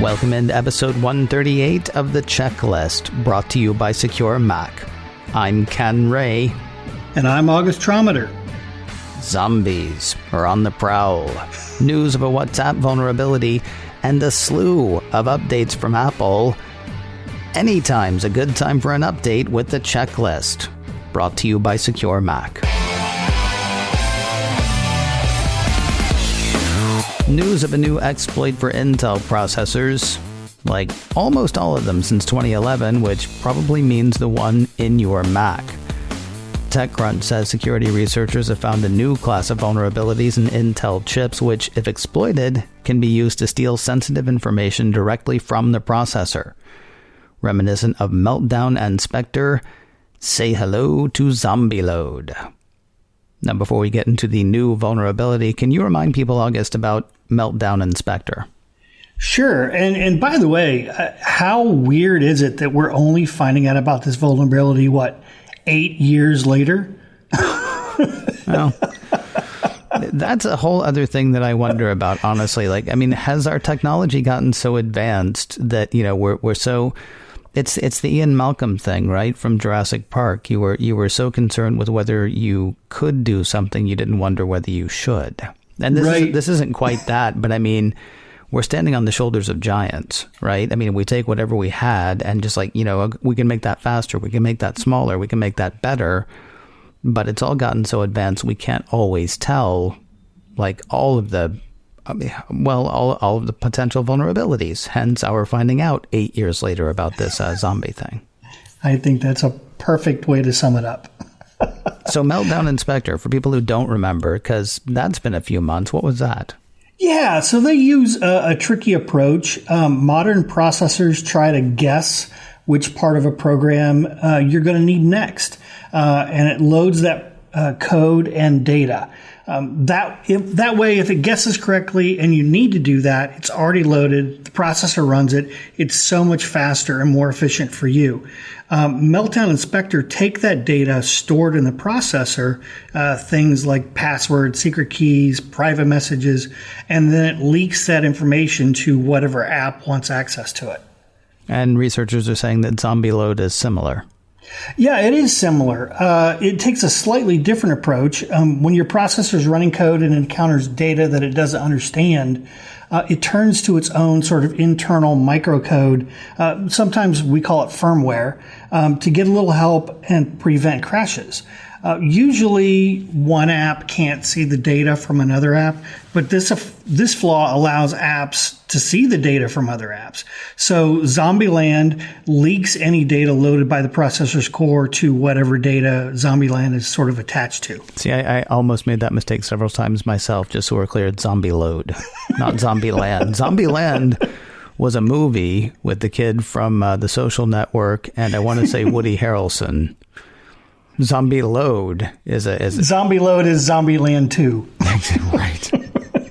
Welcome into episode 138 of The Checklist, brought to you by SecureMac. I'm Ken Ray. And I'm August Trometer. Zombies are on the prowl. News of a WhatsApp vulnerability and a slew of updates from Apple. Anytime's a good time for an update with The Checklist, brought to you by SecureMac. News of a new exploit for Intel processors, like almost all of them since 2011, which probably means the one in your Mac. TechCrunch says security researchers have found a new class of vulnerabilities in Intel chips, which, if exploited, can be used to steal sensitive information directly from the processor. Reminiscent of Meltdown and Spectre, say hello to ZombieLoad. Now, before we get into the new vulnerability, can you remind people, August, about Meltdown and Spectre? Sure. And by the way, how weird is it that we're only finding out about this vulnerability, 8 years later? Well, that's a whole other thing that I wonder about, honestly. Has our technology gotten so advanced that, we're so... It's the Ian Malcolm thing, right? From Jurassic Park. You were so concerned with whether you could do something, you didn't wonder whether you should. And this isn't quite that, but we're standing on the shoulders of giants, right? We take whatever we had and just we can make that faster, we can make that smaller, we can make that better, but it's all gotten so advanced we can't always tell all of the potential vulnerabilities, hence our finding out 8 years later about this zombie thing. I think that's a perfect way to sum it up. So Meltdown and Spectre, for people who don't remember, because that's been a few months, what was that? Yeah, so they use a tricky approach. Modern processors try to guess which part of a program you're going to need next, and it loads that code and data. That way, if it guesses correctly and you need to do that, it's already loaded, the processor runs it, it's so much faster and more efficient for you. Meltdown and Spectre take that data stored in the processor, things like passwords, secret keys, private messages, and then it leaks that information to whatever app wants access to it. And researchers are saying that ZombieLoad is similar. Yeah, it is similar. It takes a slightly different approach. When your processor is running code and encounters data that it doesn't understand, it turns to its own sort of internal microcode. Sometimes we call it firmware, to get a little help and prevent crashes. Usually one app can't see the data from another app, but this flaw allows apps to see the data from other apps. So Zombieland leaks any data loaded by the processor's core to whatever data Zombieland is sort of attached to. See, I almost made that mistake several times myself, just so we're clear. It's ZombieLoad, not Zombieland. Zombieland was a movie with the kid from The Social Network, and I want to say Woody Harrelson. ZombieLoad is ZombieLoad is Zombieland 2. Right.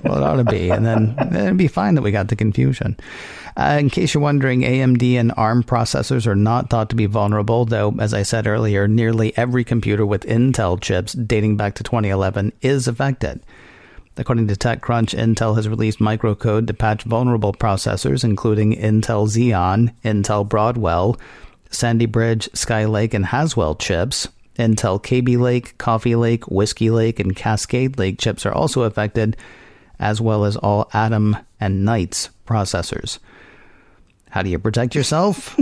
Well, it ought to be. And then it'd be fine that we got the confusion. In case you're wondering, AMD and ARM processors are not thought to be vulnerable, though, as I said earlier, nearly every computer with Intel chips dating back to 2011 is affected. According to TechCrunch, Intel has released microcode to patch vulnerable processors, including Intel Xeon, Intel Broadwell, Sandy Bridge, Skylake, and Haswell chips. Intel Kaby Lake, Coffee Lake, Whiskey Lake, and Cascade Lake chips are also affected, as well as all Atom and Knights processors. How do you protect yourself?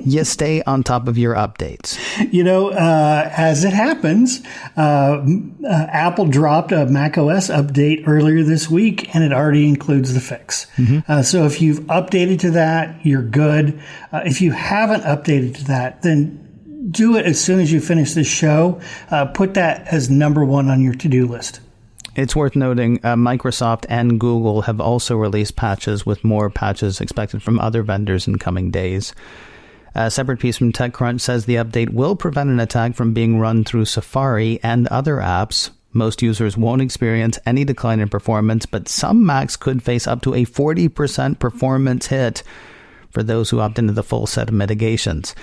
You stay on top of your updates. As it happens, Apple dropped a macOS update earlier this week, and it already includes the fix. Mm-hmm. So if you've updated to that, you're good. If you haven't updated to that, then do it as soon as you finish this show. Put that as number one on your to-do list. It's worth noting Microsoft and Google have also released patches, with more patches expected from other vendors in coming days. A separate piece from TechCrunch says the update will prevent an attack from being run through Safari and other apps. Most users won't experience any decline in performance, but some Macs could face up to a 40% performance hit for those who opt into the full set of mitigations.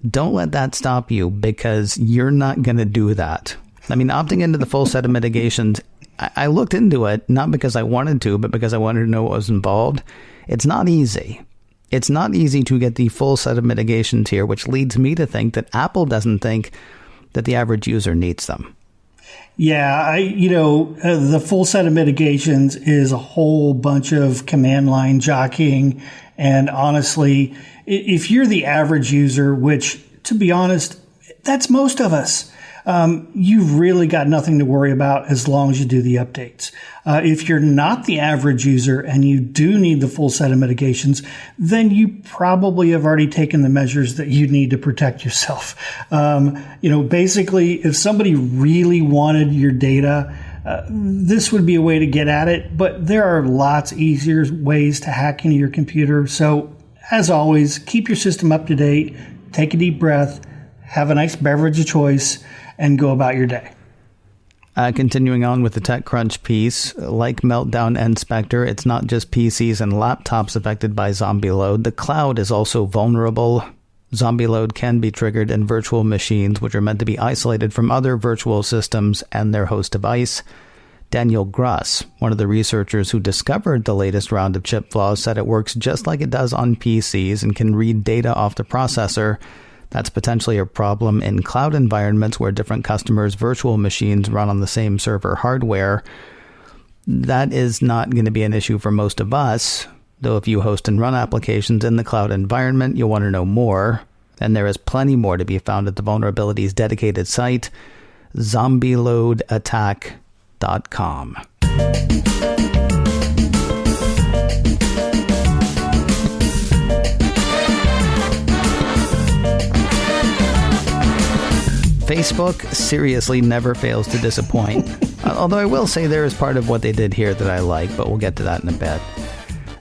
Don't let that stop you, because you're not going to do that. Opting into the full set of mitigations, I looked into it, not because I wanted to, but because I wanted to know what was involved. It's not easy. It's not easy to get the full set of mitigations here, which leads me to think that Apple doesn't think that the average user needs them. Yeah, the full set of mitigations is a whole bunch of command line jockeying. And honestly, if you're the average user, which, to be honest, that's most of us, you've really got nothing to worry about as long as you do the updates. If you're not the average user and you do need the full set of mitigations, then you probably have already taken the measures that you need to protect yourself. Basically, if somebody really wanted your data, this would be a way to get at it, but there are lots easier ways to hack into your computer. So, as always, keep your system up to date, take a deep breath, have a nice beverage of choice, and go about your day. Continuing on with the TechCrunch piece, like Meltdown and Spectre, it's not just PCs and laptops affected by ZombieLoad. The cloud is also vulnerable. ZombieLoad can be triggered in virtual machines, which are meant to be isolated from other virtual systems and their host device. Daniel Gruss, one of the researchers who discovered the latest round of chip flaws, said it works just like it does on PCs and can read data off the processor. That's potentially a problem in cloud environments where different customers' virtual machines run on the same server hardware. That is not going to be an issue for most of us, though if you host and run applications in the cloud environment, you'll want to know more. And there is plenty more to be found at the vulnerabilities dedicated site, ZombieLoadAttack.com. Facebook seriously never fails to disappoint. Although I will say there is part of what they did here that I like, but we'll get to that in a bit.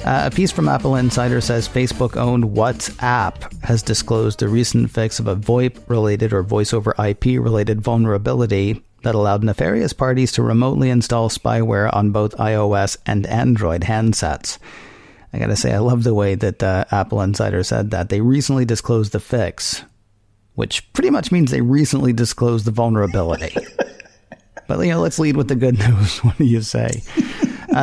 A piece from Apple Insider says Facebook-owned WhatsApp has disclosed a recent fix of a VoIP-related or voice-over-IP-related vulnerability that allowed nefarious parties to remotely install spyware on both iOS and Android handsets. I gotta say, I love the way that Apple Insider said that. They recently disclosed the fix, which pretty much means they recently disclosed the vulnerability. But, let's lead with the good news. What do you say?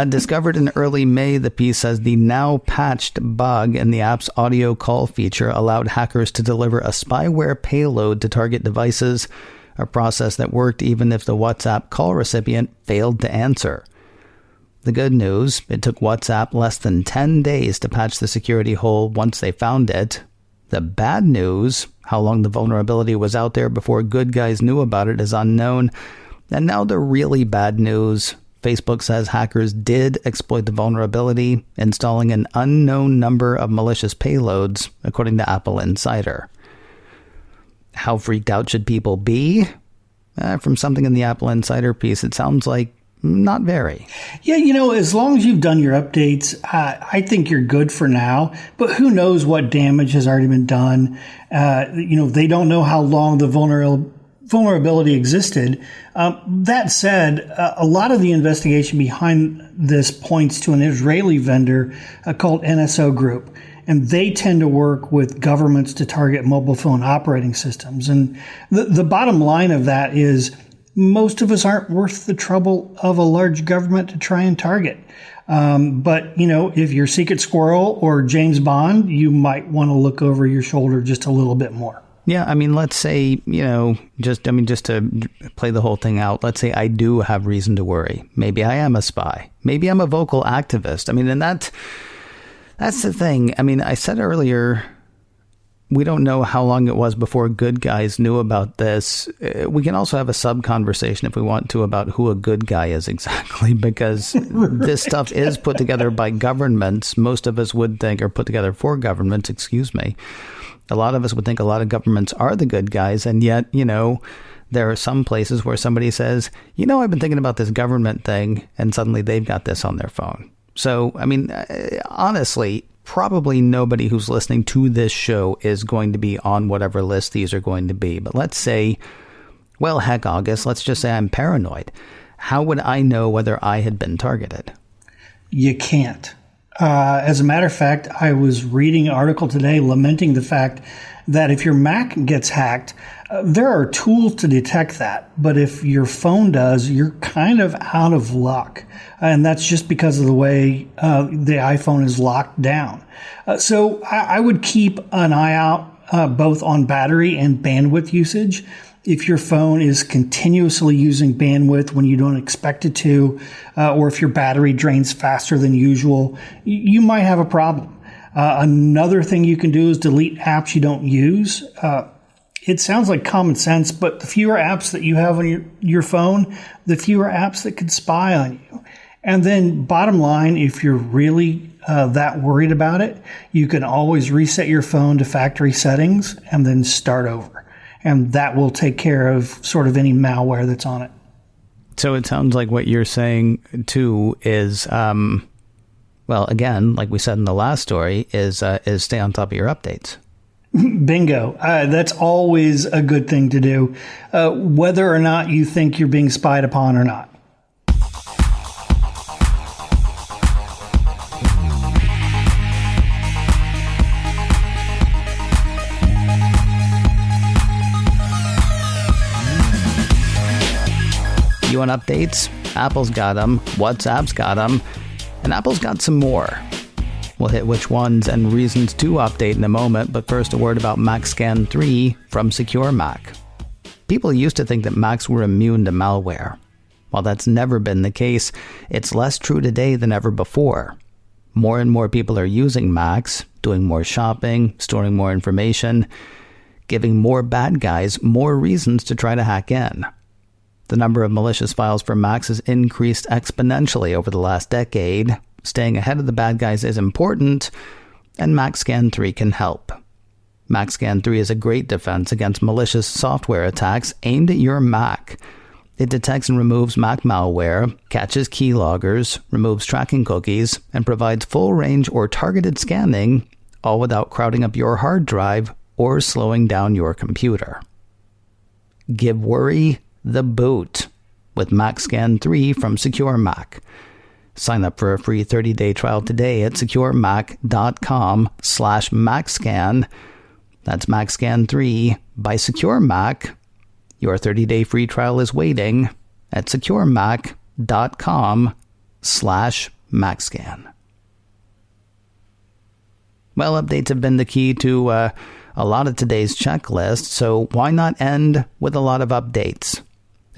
Discovered in early May, the piece says the now patched bug in the app's audio call feature allowed hackers to deliver a spyware payload to target devices, a process that worked even if the WhatsApp call recipient failed to answer. The good news, it took WhatsApp less than 10 days to patch the security hole once they found it. The bad news, how long the vulnerability was out there before good guys knew about it, is unknown. And now the really bad news, Facebook says hackers did exploit the vulnerability, installing an unknown number of malicious payloads, according to Apple Insider. How freaked out should people be? From something in the Apple Insider piece, it sounds like not very. Yeah, as long as you've done your updates, I think you're good for now. But who knows what damage has already been done? They don't know how long the vulnerability existed. That said, a lot of the investigation behind this points to an Israeli vendor called NSO Group. And they tend to work with governments to target mobile phone operating systems. And the bottom line of that is most of us aren't worth the trouble of a large government to try and target. But if you're Secret Squirrel or James Bond, you might want to look over your shoulder just a little bit more. Yeah, let's say, just to play the whole thing out, let's say I do have reason to worry. Maybe I am a spy. Maybe I'm a vocal activist. And that's the thing. I said earlier, we don't know how long it was before good guys knew about this. We can also have a sub-conversation if we want to about who a good guy is exactly, because this stuff is put together by governments. Most of us would think, or put together for governments, excuse me. A lot of us would think a lot of governments are the good guys, and yet, there are some places where somebody says, I've been thinking about this government thing, and suddenly they've got this on their phone. So, honestly, probably nobody who's listening to this show is going to be on whatever list these are going to be. But let's say, well, heck, August, let's just say I'm paranoid. How would I know whether I had been targeted? You can't. As a matter of fact, I was reading an article today lamenting the fact that if your Mac gets hacked, there are tools to detect that. But if your phone does, you're kind of out of luck. And that's just because of the way the iPhone is locked down. So I would keep an eye out both on battery and bandwidth usage. If your phone is continuously using bandwidth when you don't expect it to, or if your battery drains faster than usual, you might have a problem. Another thing you can do is delete apps you don't use. It sounds like common sense, but the fewer apps that you have on your phone, the fewer apps that could spy on you. And then bottom line, if you're really that worried about it, you can always reset your phone to factory settings and then start over. And that will take care of sort of any malware that's on it. So it sounds like what you're saying, too, is, well, again, like we said in the last story, is stay on top of your updates. Bingo. That's always a good thing to do, whether or not you think you're being spied upon or not. You want updates? Apple's got them. WhatsApp's got them. And Apple's got some more. We'll hit which ones and reasons to update in a moment, but first a word about MacScan 3 from SecureMac. People used to think that Macs were immune to malware. While that's never been the case, it's less true today than ever before. More and more people are using Macs, doing more shopping, storing more information, giving more bad guys more reasons to try to hack in. The number of malicious files for Macs has increased exponentially over the last decade. Staying ahead of the bad guys is important, and MacScan 3 can help. MacScan 3 is a great defense against malicious software attacks aimed at your Mac. It detects and removes Mac malware, catches keyloggers, removes tracking cookies, and provides full-range or targeted scanning, all without crowding up your hard drive or slowing down your computer. Give worry the boot with MacScan 3 from SecureMac. Sign up for a free 30-day trial today at securemac.com/MacScan. That's MacScan 3 by SecureMac. Your 30-day free trial is waiting at securemac.com/MacScan. Well, updates have been the key to a lot of today's checklist, so why not end with a lot of updates?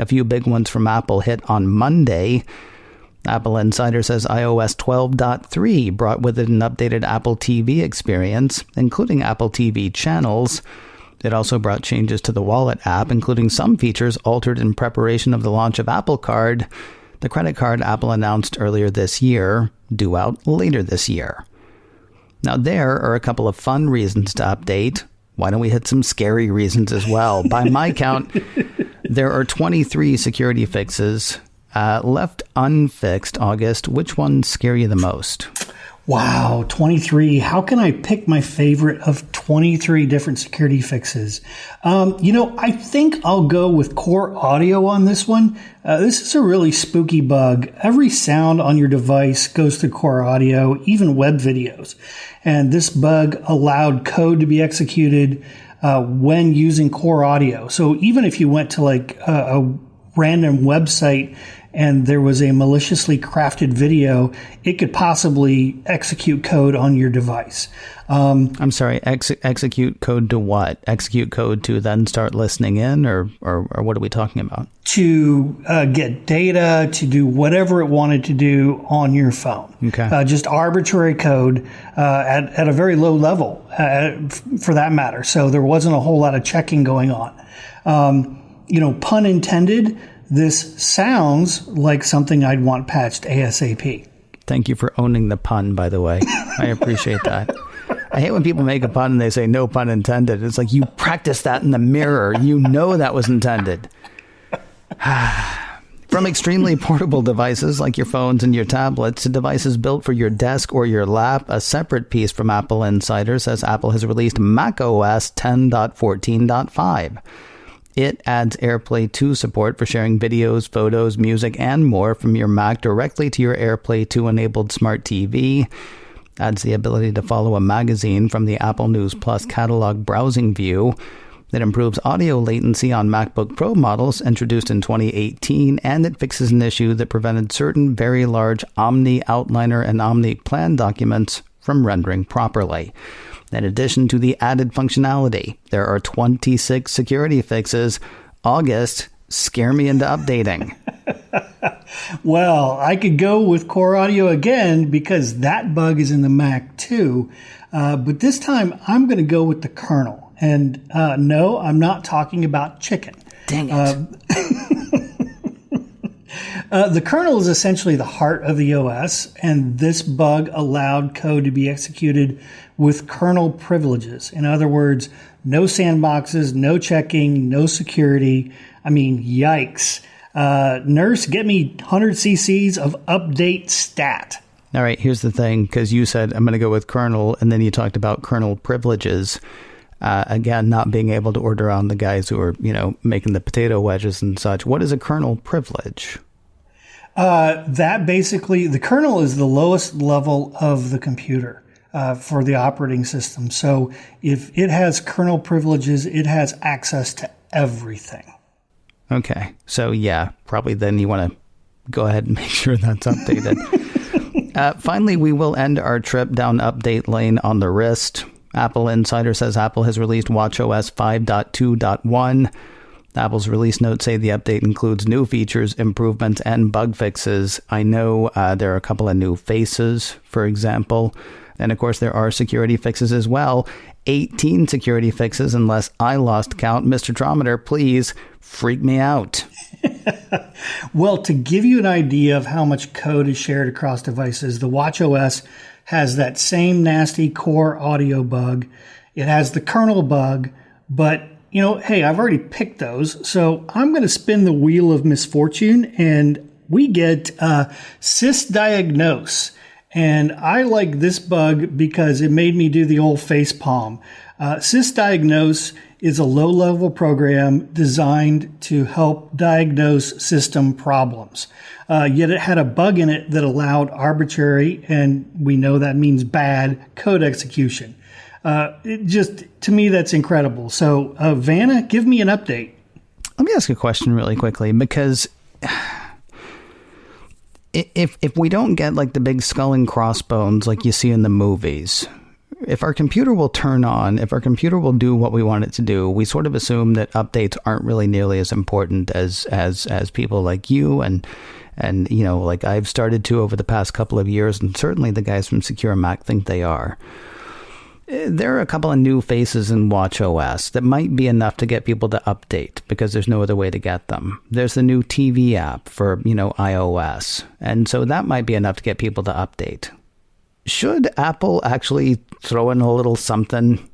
A few big ones from Apple hit on Monday. Apple Insider says iOS 12.3 brought with it an updated Apple TV experience, including Apple TV channels. It also brought changes to the Wallet app, including some features altered in preparation of the launch of Apple Card, the credit card Apple announced earlier this year, due out later this year. Now, there are a couple of fun reasons to update. Why don't we hit some scary reasons as well? By my count, there are 23 security fixes left unfixed. August, which ones scare you the most? Wow, 23. How can I pick my favorite of 23 different security fixes? I think I'll go with Core Audio on this one. This is a really spooky bug. Every sound on your device goes through Core Audio, even web videos. And this bug allowed code to be executed when using Core Audio. So even if you went to a random website and there was a maliciously crafted video, it could possibly execute code on your device. I'm sorry, execute code to what? Execute code to then start listening in, or what are we talking about? To get data, to do whatever it wanted to do on your phone. Okay. Just arbitrary code at a very low level, for that matter. So there wasn't a whole lot of checking going on. Pun intended, this sounds like something I'd want patched ASAP. Thank you for owning the pun, by the way. I appreciate that. I hate when people make a pun and they say no pun intended. It's like, you practiced that in the mirror. You know that was intended. From extremely portable devices like your phones and your tablets to devices built for your desk or your lap, a separate piece from Apple Insider says Apple has released macOS 10.14.5. It adds AirPlay 2 support for sharing videos, photos, music, and more from your Mac directly to your AirPlay 2 enabled smart TV. Adds the ability to follow a magazine from the Apple News Plus catalog browsing view. It improves audio latency on MacBook Pro models introduced in 2018, and it fixes an issue that prevented certain very large Omni Outliner and Omni Plan documents from rendering properly. In addition to the added functionality, there are 26 security fixes. August, scare me into updating. Well, I could go with Core Audio again because that bug is in the Mac too. But this time I'm going to go with the kernel. And no, I'm not talking about chicken. Dang it. The kernel is essentially the heart of the OS, and this bug allowed code to be executed with kernel privileges. In other words, no sandboxes, no checking, no security. I mean, yikes. Nurse, get me 100 cc's of update stat. All right, here's the thing, because you said I'm going to go with kernel, and then you talked about kernel privileges. Again, not being able to order on the guys who are, making the potato wedges and such. What is a kernel privilege? That basically, the kernel is the lowest level of the computer for the operating system. So if it has kernel privileges, it has access to everything. Okay. So yeah, probably then you want to go ahead and make sure that's updated. Finally, we will end our trip down update lane on the wrist. Apple Insider says Apple has released watchOS 5.2.1. Apple's release notes say the update includes new features, improvements, and bug fixes. I know there are a couple of new faces, for example. And of course, there are security fixes as well. 18 security fixes, unless I lost count. Mr. Trometer, please freak me out. Well, to give you an idea of how much code is shared across devices, the watchOS has that same nasty Core Audio bug. It has the kernel bug, but hey, I've already picked those, so I'm going to spin the wheel of misfortune, and we get sysdiagnose. And I like this bug because it made me do the old face palm. Sysdiagnose is a low-level program designed to help diagnose system problems. Yet it had a bug in it that allowed arbitrary, and we know that means bad, code execution. To me, that's incredible. So, Vanna, give me an update. Let me ask a question really quickly, because if we don't get like the big skull and crossbones like you see in the movies, if our computer will turn on, if our computer will do what we want it to do, we sort of assume that updates aren't really nearly as important as people like you and like I've started to over the past couple of years, and certainly the guys from SecureMac think they are. There are a couple of new faces in watchOS that might be enough to get people to update because there's no other way to get them. There's the new TV app for, iOS. And so that might be enough to get people to update. Should Apple actually throw in a little something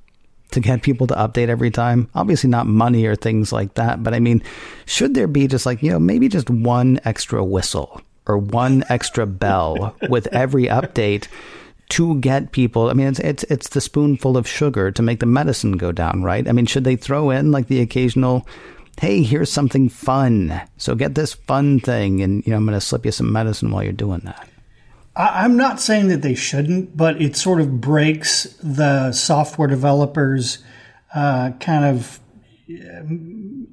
to get people to update every time? Obviously not money or things like that. But I mean, should there be just like, maybe just one extra whistle or one extra bell with every update to get people? I mean, it's the spoonful of sugar to make the medicine go down, right? I mean, should they throw in like the occasional, hey, here's something fun, so get this fun thing, and I'm going to slip you some medicine while you're doing that? I'm not saying that they shouldn't, but it sort of breaks the software developers' kind of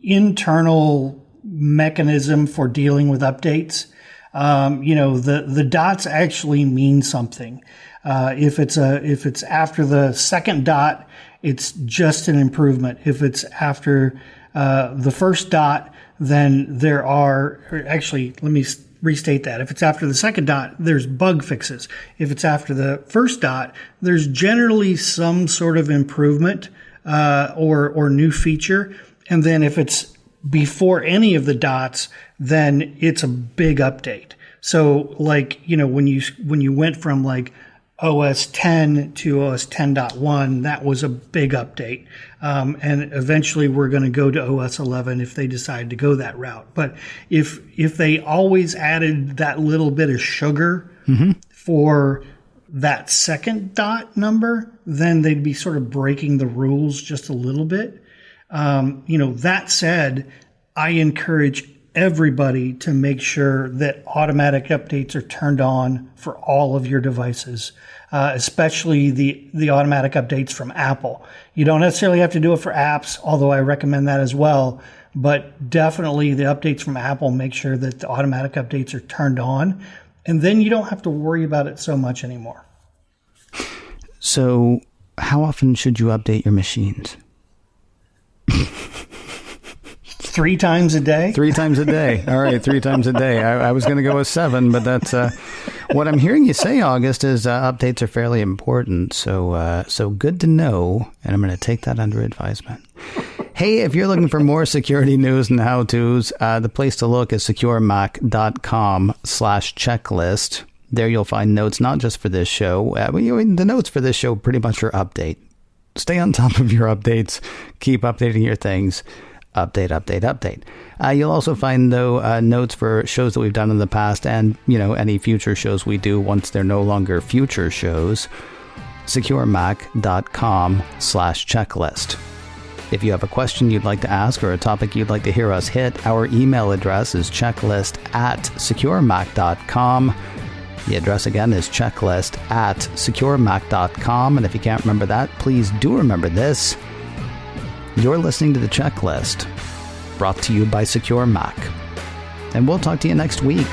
internal mechanism for dealing with updates. The dots actually mean something. If it's after the second dot, it's just an improvement. If it's after the first dot, then there are, actually, let me restate that. If it's after the second dot, there's bug fixes. If it's after the first dot, there's generally some sort of improvement or new feature. And then if it's before any of the dots, then it's a big update. So like, when you went from like OS 10 to OS 10.1, that was a big update. And eventually we're going to go to OS 11 if they decide to go that route. But if they always added that little bit of sugar for that second dot number, then they'd be sort of breaking the rules just a little bit. That said, I encourage everybody to make sure that automatic updates are turned on for all of your devices, especially the automatic updates from Apple. You don't necessarily have to do it for apps, although I recommend that as well. But definitely the updates from Apple, make sure that the automatic updates are turned on. And then you don't have to worry about it so much anymore. So how often should you update your machines? 3 times a day? 3 times a day. All right, 3 times a day. I was going to go with 7, but that's what I'm hearing you say, August, is updates are fairly important. So good to know, and I'm going to take that under advisement. Hey, if you're looking for more security news and how-tos, the place to look is securemac.com/checklist. There you'll find notes not just for this show. The notes for this show pretty much are update. Stay on top of your updates. Keep updating your things. Update. You'll also find notes for shows that we've done in the past and, any future shows we do once they're no longer future shows. SecureMac.com/checklist. If you have a question you'd like to ask or a topic you'd like to hear us hit, our email address is checklist@securemac.com. The address again is checklist@securemac.com. And if you can't remember that, please do remember this. You're listening to The Checklist, brought to you by SecureMac. And we'll talk to you next week.